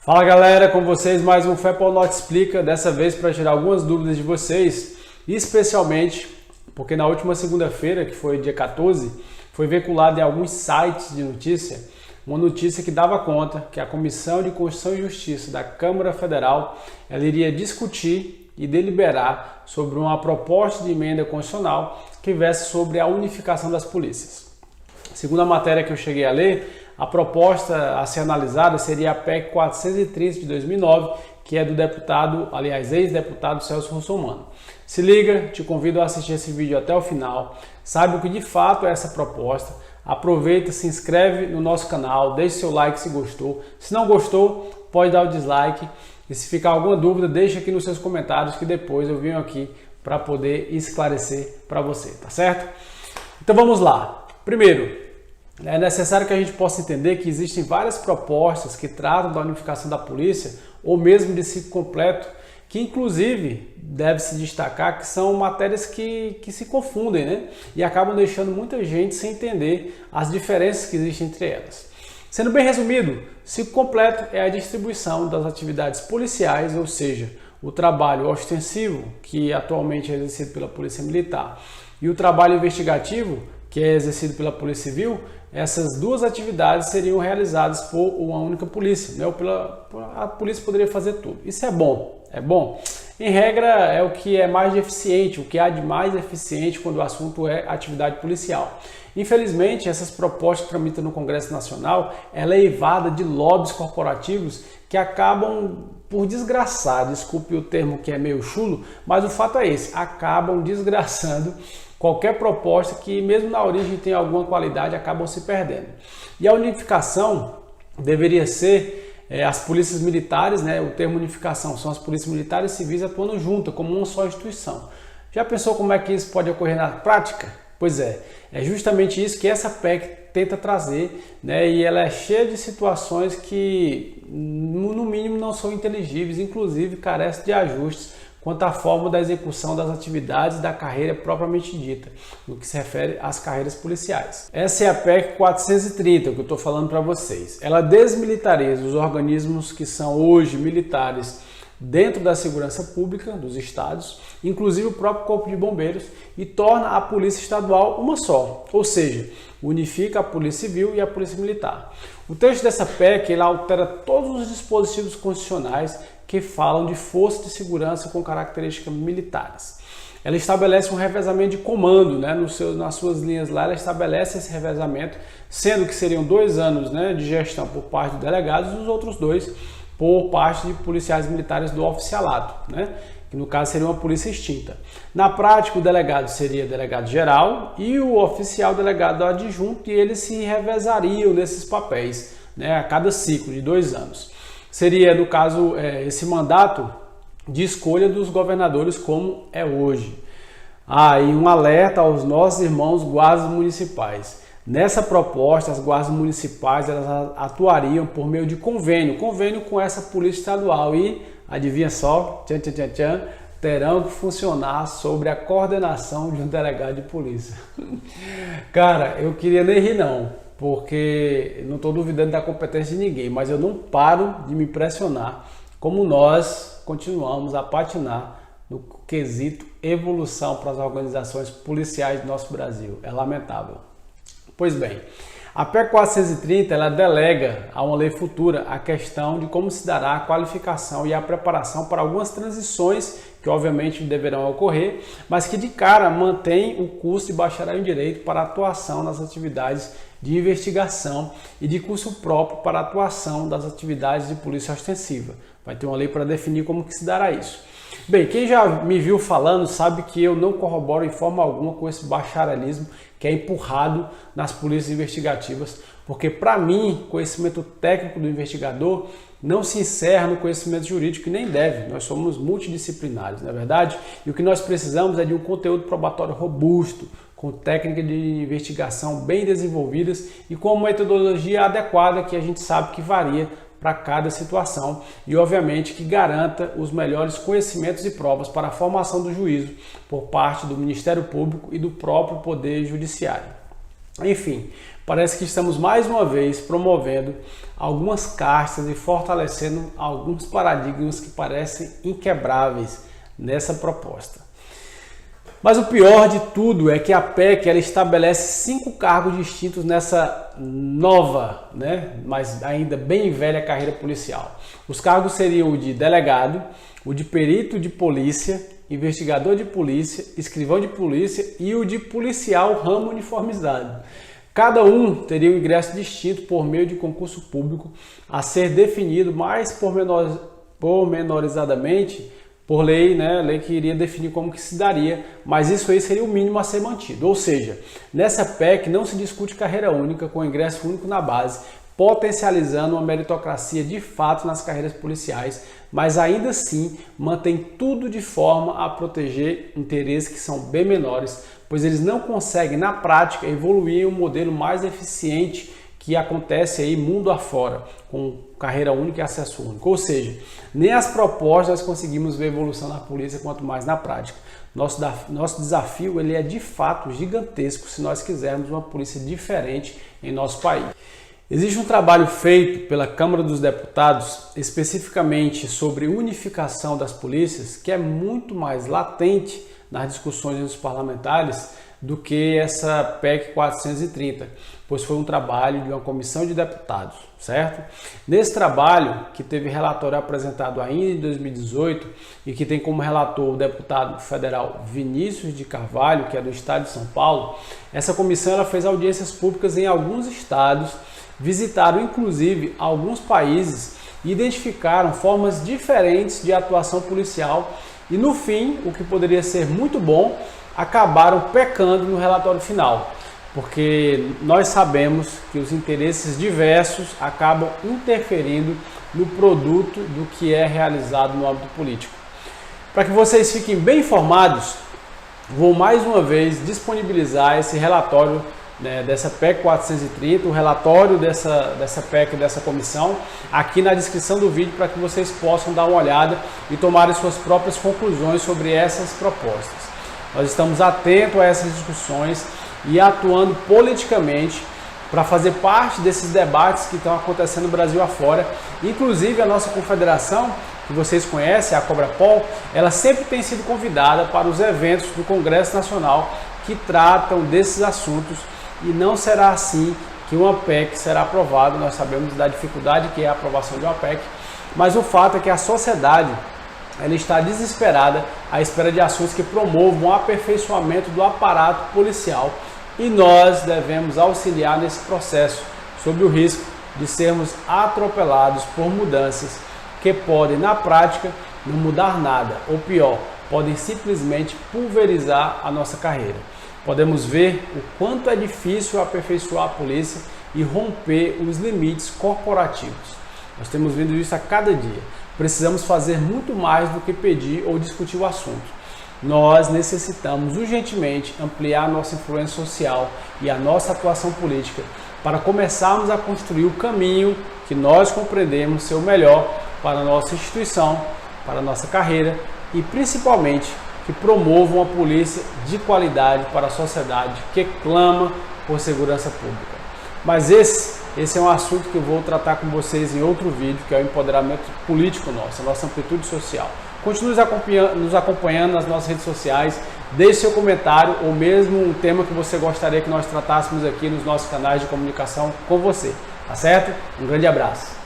Fala galera, com vocês mais um Fé Paulo Norte Explica, dessa vez para tirar algumas dúvidas de vocês, especialmente porque na última segunda-feira, que foi dia 14, foi veiculada em alguns sites de notícia, uma notícia que dava conta que a Comissão de Constituição e Justiça da Câmara Federal ela iria discutir e deliberar sobre uma proposta de emenda constitucional que versa sobre a unificação das polícias. Segundo a matéria que eu cheguei a ler, a proposta a ser analisada seria a PEC 430 de 2009, que é do deputado, ex-deputado Celso Russomano. Se liga, te convido a assistir esse vídeo até o final, saiba o que de fato é essa proposta, aproveita, se inscreve no nosso canal, deixe seu like se gostou, se não gostou, pode dar o dislike, e se ficar alguma dúvida, deixa aqui nos seus comentários que depois eu venho aqui para poder esclarecer para você, tá certo? Então vamos lá. Primeiro, é necessário que a gente possa entender que existem várias propostas que tratam da unificação da polícia ou mesmo de ciclo completo, que inclusive deve se destacar que são matérias que se confundem, né? E acabam deixando muita gente sem entender as diferenças que existem entre elas. Sendo bem resumido, ciclo completo é a distribuição das atividades policiais, ou seja, o trabalho ostensivo, que atualmente é exercido pela Polícia Militar, e o trabalho investigativo, que é exercido pela Polícia Civil. Essas duas atividades seriam realizadas por uma única polícia, né? A polícia poderia fazer tudo. Isso é bom, é bom. Em regra, é o que é mais eficiente, o que há de mais eficiente quando o assunto é atividade policial. Infelizmente, essas propostas que tramitam no Congresso Nacional, ela é eivada de lobbies corporativos que acabam por desgraçar, desculpe o termo que é meio chulo, mas o fato é esse, acabam desgraçando qualquer proposta que mesmo na origem tem alguma qualidade, acabam se perdendo. E a unificação deveria ser as polícias militares, né? O termo unificação são as polícias militares e civis atuando juntas, como uma só instituição. Já pensou como é que isso pode ocorrer na prática? Pois é justamente isso que essa PEC tenta trazer, né? E ela é cheia de situações que no mínimo não são inteligíveis, inclusive carece de ajustes quanto à forma da execução das atividades da carreira propriamente dita, no que se refere às carreiras policiais. Essa é a PEC 430 que eu estou falando para vocês. Ela desmilitariza os organismos que são hoje militares dentro da segurança pública dos estados, inclusive o próprio Corpo de Bombeiros, e torna a Polícia Estadual uma só, ou seja, unifica a Polícia Civil e a Polícia Militar. O texto dessa PEC ele altera todos os dispositivos constitucionais que falam de força de segurança com características militares. Ela estabelece um revezamento de comando, né? Nas suas linhas lá, ela estabelece esse revezamento, sendo que seriam 2 anos, né, de gestão por parte de delegados e os outros 2 por parte de policiais militares do oficialato, né? Que no caso seria uma polícia extinta. Na prática, o delegado seria delegado geral e o oficial delegado adjunto, e eles se revezariam nesses papéis, né, a cada ciclo de 2 anos. Seria, no caso, esse mandato de escolha dos governadores como é hoje. E um alerta aos nossos irmãos guardas municipais. Nessa proposta, as guardas municipais elas atuariam por meio de convênio com essa polícia estadual e, adivinha só, terão que funcionar sobre a coordenação de um delegado de polícia. Cara, eu queria nem rir não, porque não estou duvidando da competência de ninguém, mas eu não paro de me impressionar como nós continuamos a patinar no quesito evolução para as organizações policiais do nosso Brasil. É lamentável. Pois bem, a PEC 430 ela delega a uma lei futura a questão de como se dará a qualificação e a preparação para algumas transições que obviamente deverão ocorrer, mas que de cara mantém o curso de bacharel em Direito para atuação nas atividades de investigação e de curso próprio para atuação das atividades de polícia ostensiva. Vai ter uma lei para definir como que se dará isso. Bem, quem já me viu falando sabe que eu não corroboro em forma alguma com esse bacharelismo que é empurrado nas polícias investigativas, porque para mim, conhecimento técnico do investigador não se encerra no conhecimento jurídico e nem deve. Nós somos multidisciplinares, não é verdade? E o que nós precisamos é de um conteúdo probatório robusto, com técnicas de investigação bem desenvolvidas e com uma metodologia adequada que a gente sabe que varia para cada situação e, obviamente, que garanta os melhores conhecimentos e provas para a formação do juízo por parte do Ministério Público e do próprio Poder Judiciário. Enfim, parece que estamos mais uma vez promovendo algumas castas e fortalecendo alguns paradigmas que parecem inquebráveis nessa proposta. Mas o pior de tudo é que a PEC ela estabelece 5 cargos distintos nessa nova, mas ainda bem velha carreira policial. Os cargos seriam o de delegado, o de perito de polícia, investigador de polícia, escrivão de polícia e o de policial ramo uniformizado. Cada um teria um ingresso distinto por meio de concurso público a ser definido mais pormenorizadamente por lei, lei que iria definir como que se daria, mas isso aí seria o mínimo a ser mantido. Ou seja, nessa PEC não se discute carreira única com ingresso único na base, potencializando uma meritocracia de fato nas carreiras policiais, mas ainda assim mantém tudo de forma a proteger interesses que são bem menores, pois eles não conseguem na prática evoluir em um modelo mais eficiente que acontece aí mundo afora, com carreira única e acesso único. Ou seja, nem as propostas nós conseguimos ver evolução na polícia, quanto mais na prática. Nosso desafio ele é de fato gigantesco se nós quisermos uma polícia diferente em nosso país. Existe um trabalho feito pela Câmara dos Deputados, especificamente sobre unificação das polícias, que é muito mais latente nas discussões dos parlamentares do que essa PEC 430, pois foi um trabalho de uma comissão de deputados, certo? Nesse trabalho, que teve relatório apresentado ainda em 2018 e que tem como relator o deputado federal Vinícius de Carvalho, que é do estado de São Paulo, essa comissão ela fez audiências públicas em alguns estados, visitaram inclusive alguns países e identificaram formas diferentes de atuação policial e no fim, o que poderia ser muito bom, acabaram pecando no relatório final, porque nós sabemos que os interesses diversos acabam interferindo no produto do que é realizado no âmbito político. Para que vocês fiquem bem informados, vou mais uma vez disponibilizar esse relatório dessa PEC 430, o relatório dessa PEC, dessa comissão, aqui na descrição do vídeo para que vocês possam dar uma olhada e tomarem suas próprias conclusões sobre essas propostas. Nós estamos atentos a essas discussões e atuando politicamente para fazer parte desses debates que estão acontecendo no Brasil afora. Inclusive a nossa confederação, que vocês conhecem, a Cobrapol, ela sempre tem sido convidada para os eventos do Congresso Nacional que tratam desses assuntos e não será assim que uma PEC será aprovada. Nós sabemos da dificuldade que é a aprovação de uma PEC, mas o fato é que a sociedade ela está desesperada à espera de ações que promovam o aperfeiçoamento do aparato policial e nós devemos auxiliar nesse processo, sob o risco de sermos atropelados por mudanças que podem, na prática, não mudar nada, ou pior, podem simplesmente pulverizar a nossa carreira. Podemos ver o quanto é difícil aperfeiçoar a polícia e romper os limites corporativos. Nós temos visto isso a cada dia. Precisamos fazer muito mais do que pedir ou discutir o assunto. Nós necessitamos urgentemente ampliar a nossa influência social e a nossa atuação política para começarmos a construir o caminho que nós compreendemos ser o melhor para a nossa instituição, para a nossa carreira e principalmente que promova uma polícia de qualidade para a sociedade que clama por segurança pública. Mas esse é um assunto que eu vou tratar com vocês em outro vídeo, que é o empoderamento político nosso, a nossa amplitude social. Continue nos acompanhando nas nossas redes sociais, deixe seu comentário ou mesmo um tema que você gostaria que nós tratássemos aqui nos nossos canais de comunicação com você, tá certo? Um grande abraço!